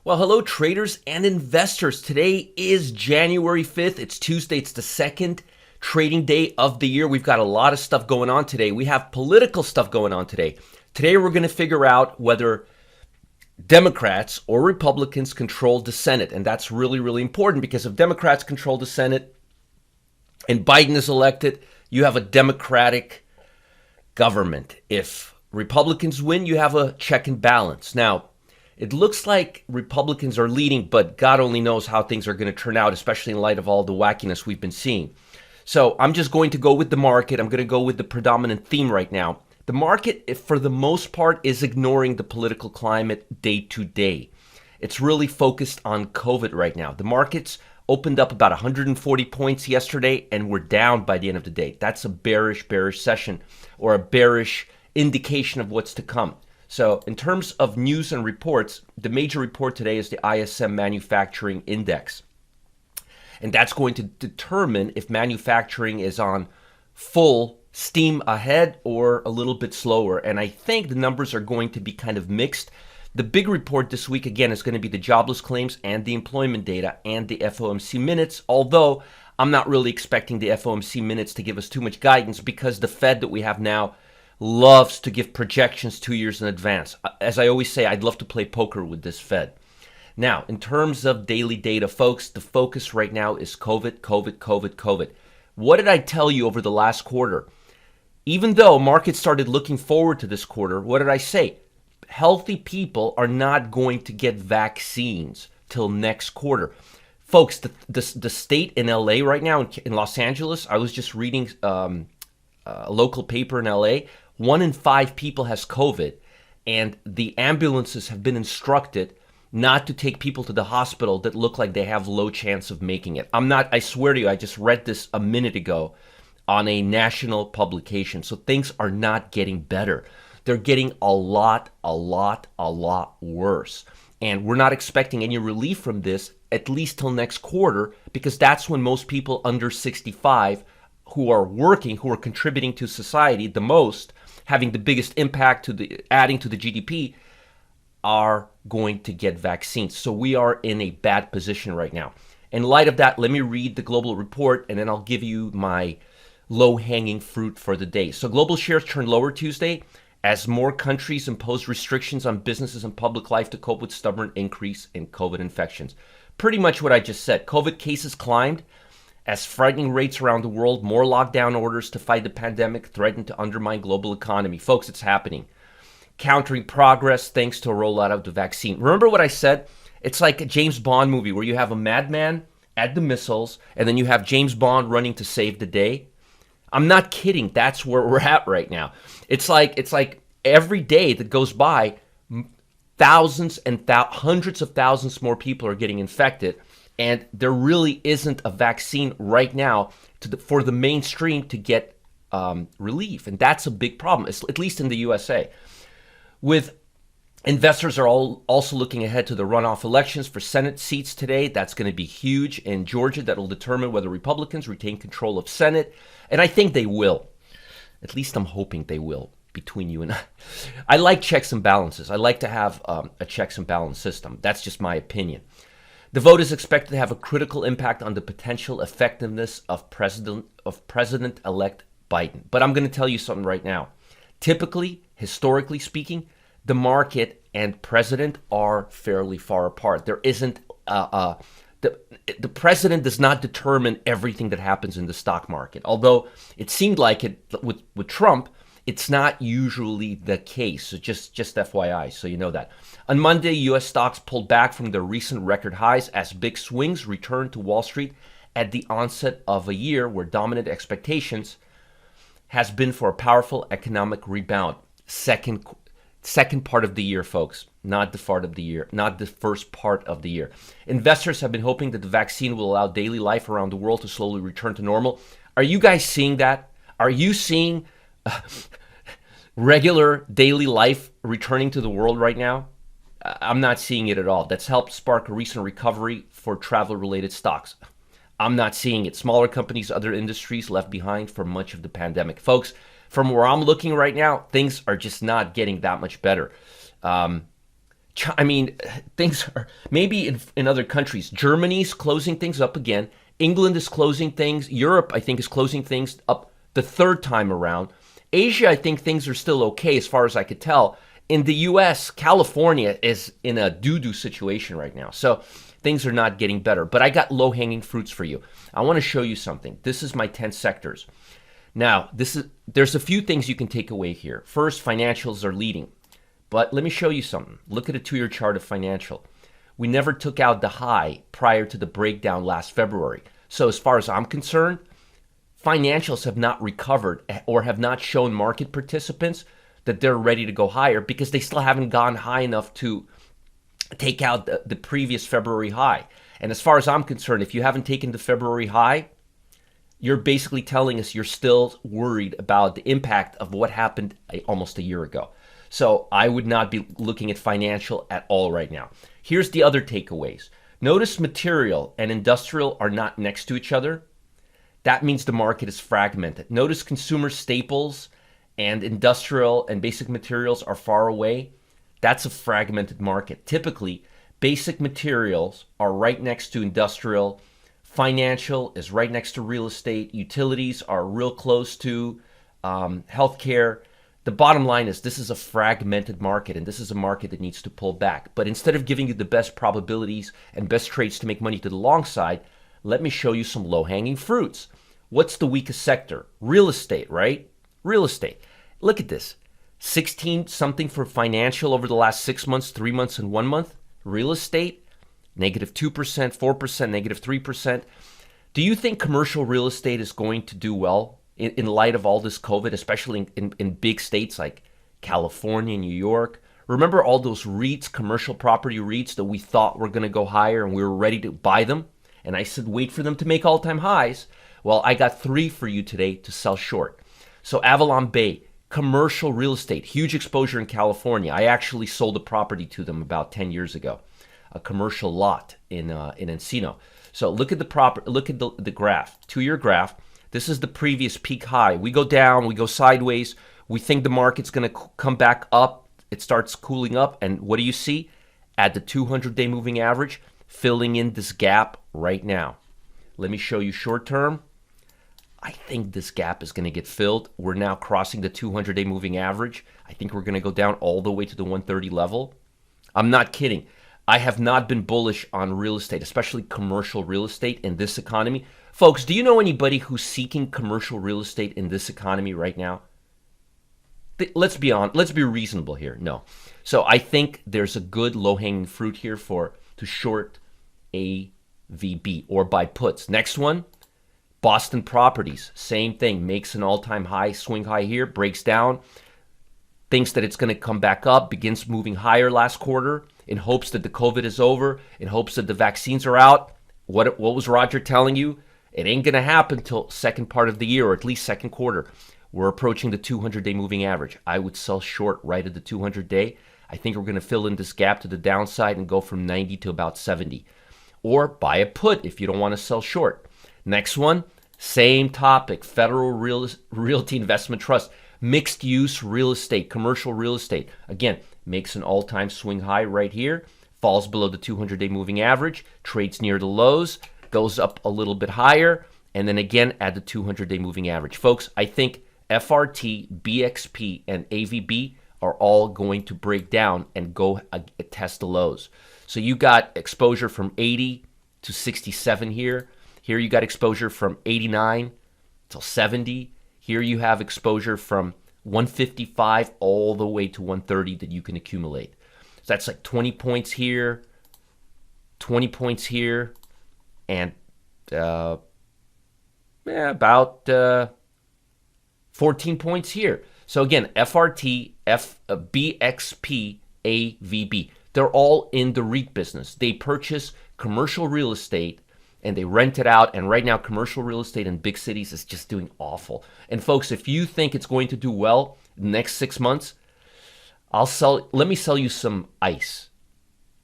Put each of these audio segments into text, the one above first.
Well, hello, traders and investors. Today is January 5th. It's Tuesday. It's the second trading day of the year. We've got a lot of stuff going on today. We have political stuff going on today. Today, we're going to figure out whether Democrats or Republicans control the Senate. And that's really, really important because if Democrats control the Senate and Biden is elected, you have a Democratic government. If Republicans win, you have a check and balance. Now, it looks like Republicans are leading, but God only knows how things are going to turn out, especially in light of all the wackiness we've been seeing. So I'm just going to go with the market. I'm going to go with the predominant theme right now. The market, for the most part, is ignoring the political climate day to day. It's really focused on COVID right now. The markets opened up about 140 points yesterday, and we're down by the end of the day. That's a bearish session or a bearish indication of what's to come. So in terms of news and reports, the major report today is the ISM Manufacturing Index. And that's going to determine if manufacturing is on full steam ahead or a little bit slower. And I think the numbers are going to be kind of mixed. The big report this week, again, is going to be the jobless claims and the employment data and the FOMC minutes, although I'm not really expecting the FOMC minutes to give us too much guidance because the Fed that we have now loves to give projections 2 years in advance. As I always say, I'd love to play poker with this Fed. Now, in terms of daily data, folks, the focus right now is COVID. What did I tell you over the last quarter? Even though markets started looking forward to this quarter, what did I say? Healthy people are not going to get vaccines till next quarter. Folks, the state in LA right now, in Los Angeles, I was just reading a local paper in LA, 1 in 5 people has COVID, and the ambulances have been instructed not to take people to the hospital that look like they have low chance of making it. I swear to you, I just read this a minute ago on a national publication. So things are not getting better. They're getting a lot worse. And we're not expecting any relief from this at least till next quarter, because that's when most people under 65 who are working, who are contributing to society the most, having the biggest impact adding to the GDP, are going to get vaccines. So we are in a bad position right now. In light of that, let me read the global report, and then I'll give you my low-hanging fruit for the day. So global shares turned lower Tuesday as more countries imposed restrictions on businesses and public life to cope with stubborn increase in COVID infections. Pretty much what I just said. COVID cases climbed as frightening rates around the world, more lockdown orders to fight the pandemic threatened to undermine global economy. Folks, it's happening. Countering progress thanks to a rollout of the vaccine. Remember what I said? It's like a James Bond movie where you have a madman at the missiles and then you have James Bond running to save the day. I'm not kidding. That's where we're at right now. It's like every day that goes by, thousands and hundreds of thousands more people are getting infected. And there really isn't a vaccine right now for the mainstream to get relief. And that's a big problem, at least in the USA. With investors are also looking ahead to the runoff elections for Senate seats today. That's going to be huge in Georgia. That will determine whether Republicans retain control of Senate. And I think they will. At least I'm hoping they will, between you and I. I like checks and balances. I like to have a checks and balance system. That's just my opinion. The vote is expected to have a critical impact on the potential effectiveness of President-elect Biden. But I'm going to tell you something right now. Typically, historically speaking, the market and president are fairly far apart. There isn't the president does not determine everything that happens in the stock market. Although it seemed like it with Trump, it's not usually the case. So just FYI, so you know that. On Monday, U.S. stocks pulled back from their recent record highs as big swings returned to Wall Street at the onset of a year where dominant expectations has been for a powerful economic rebound. Second part of the year, folks, not the first part of the year. Investors have been hoping that the vaccine will allow daily life around the world to slowly return to normal. Are you guys seeing that? Are you seeing regular daily life returning to the world right now? I'm not seeing it at all. That's helped spark a recent recovery for travel-related stocks. I'm not seeing it. Smaller companies, other industries left behind for much of the pandemic. Folks, from where I'm looking right now, things are just not getting that much better. I mean, things are maybe in other countries. Germany's closing things up again. England is closing things. Europe, I think, is closing things up the third time around. Asia, I think things are still okay as far as I could tell. In the US, California is in a doo-doo situation right now. So things are not getting better. But I got low-hanging fruits for you. I want to show you something. This is my 10 sectors. Now, there's a few things you can take away here. First, financials are leading. But let me show you something. Look at a 2-year chart of financial. We never took out the high prior to the breakdown last February. So as far as I'm concerned, financials have not recovered or have not shown market participants that they're ready to go higher because they still haven't gone high enough to take out the previous February high. And as far as I'm concerned, if you haven't taken the February high, you're basically telling us you're still worried about the impact of what happened almost a year ago. So I would not be looking at financial at all right now. Here's the other takeaways. Notice material and industrial are not next to each other. That means the market is fragmented. Notice consumer staples and industrial and basic materials are far away. That's a fragmented market. Typically, basic materials are right next to industrial. Financial is right next to real estate. Utilities are real close to healthcare. The bottom line is this is a fragmented market, and this is a market that needs to pull back. But instead of giving you the best probabilities and best trades to make money to the long side, let me show you some low-hanging fruits. What's the weakest sector? Real estate, right? Real estate. Look at this. 16 something for financial over the last 6 months, 3 months, and 1 month. Real estate, negative 2%, 4%, negative 3%. Do you think commercial real estate is going to do well in light of all this COVID, especially in big states like California, New York? Remember all those REITs, commercial property REITs that we thought were going to go higher and we were ready to buy them? And I said, wait for them to make all-time highs. Well, I got 3 for you today to sell short. So Avalon Bay, commercial real estate, huge exposure in California. I actually sold a property to them about 10 years ago, a commercial lot in Encino. So look at the graph, 2-year graph. This is the previous peak high. We go down, we go sideways. We think the market's going to come back up. It starts cooling up. And what do you see? At the 200-day moving average, filling in this gap right now. Let me show you short term. I think this gap is going to get filled. We're now crossing the 200-day moving average. I think we're going to go down all the way to the 130 level. I'm not kidding. I have not been bullish on real estate, especially commercial real estate in this economy. Folks, do you know anybody who's seeking commercial real estate in this economy right now? Let's be reasonable here. No. So I think there's a good low-hanging fruit here to short AVB or buy puts. Next one, Boston Properties. Same thing. Makes an all-time high, swing high here, breaks down, thinks that it's going to come back up, begins moving higher last quarter in hopes that the COVID is over, in hopes that the vaccines are out. What was Roger telling you? It ain't going to happen till second part of the year, or at least second quarter. We're approaching the 200-day moving average. I would sell short right at the 200-day. I think we're going to fill in this gap to the downside and go from 90 to about 70. Or buy a put if you don't want to sell short. Next one, same topic, Federal Realty Investment Trust. Mixed use real estate, commercial real estate. Again, makes an all-time swing high right here. Falls below the 200-day moving average. Trades near the lows. Goes up a little bit higher, and then again at the 200-day moving average. Folks, I think FRT, BXP, and AVB are all going to break down and go test the lows. So you got exposure from 80 to 67 here. Here you got exposure from 89 till 70. Here you have exposure from 155 all the way to 130 that you can accumulate. So that's like 20 points here, 20 points here, and about 14 points here. So again, FRT, BXP, AVB. They're all in the REIT business. They purchase commercial real estate and they rent it out. And right now, commercial real estate in big cities is just doing awful. And folks, if you think it's going to do well the next 6 months, let me sell you some ice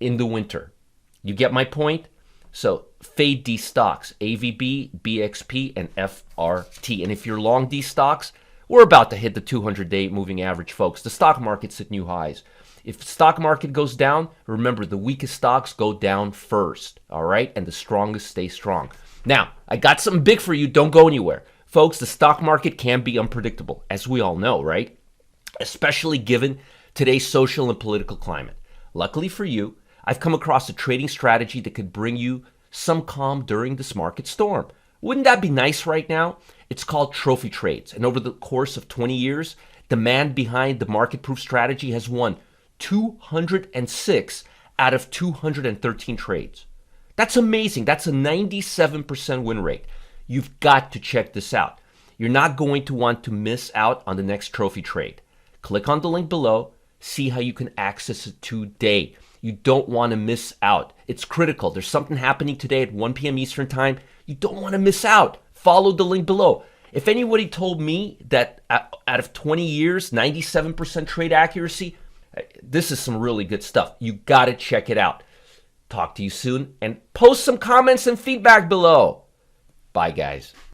in the winter. You get my point? So fade these stocks, AVB, BXP, and FRT. And if you're long these stocks, we're about to hit the 200-day moving average, folks. The stock market's at new highs. If the stock market goes down, remember the weakest stocks go down first, all right? And the strongest stay strong. Now, I got something big for you. Don't go anywhere. Folks, the stock market can be unpredictable, as we all know, right? Especially given today's social and political climate. Luckily for you, I've come across a trading strategy that could bring you some calm during this market storm. Wouldn't that be nice right now? It's called trophy trades. And over the course of 20 years, the man behind the market-proof strategy has won 206 out of 213 trades. That's amazing. That's a 97% win rate. You've got to check this out. You're not going to want to miss out on the next trophy trade. Click on the link below. See how you can access it today. You don't want to miss out. It's critical. There's something happening today at 1 p.m. Eastern Time. You don't want to miss out. Follow the link below. If anybody told me that out of 20 years, 97% trade accuracy, this is some really good stuff. You got to check it out. Talk to you soon and post some comments and feedback below. Bye, guys.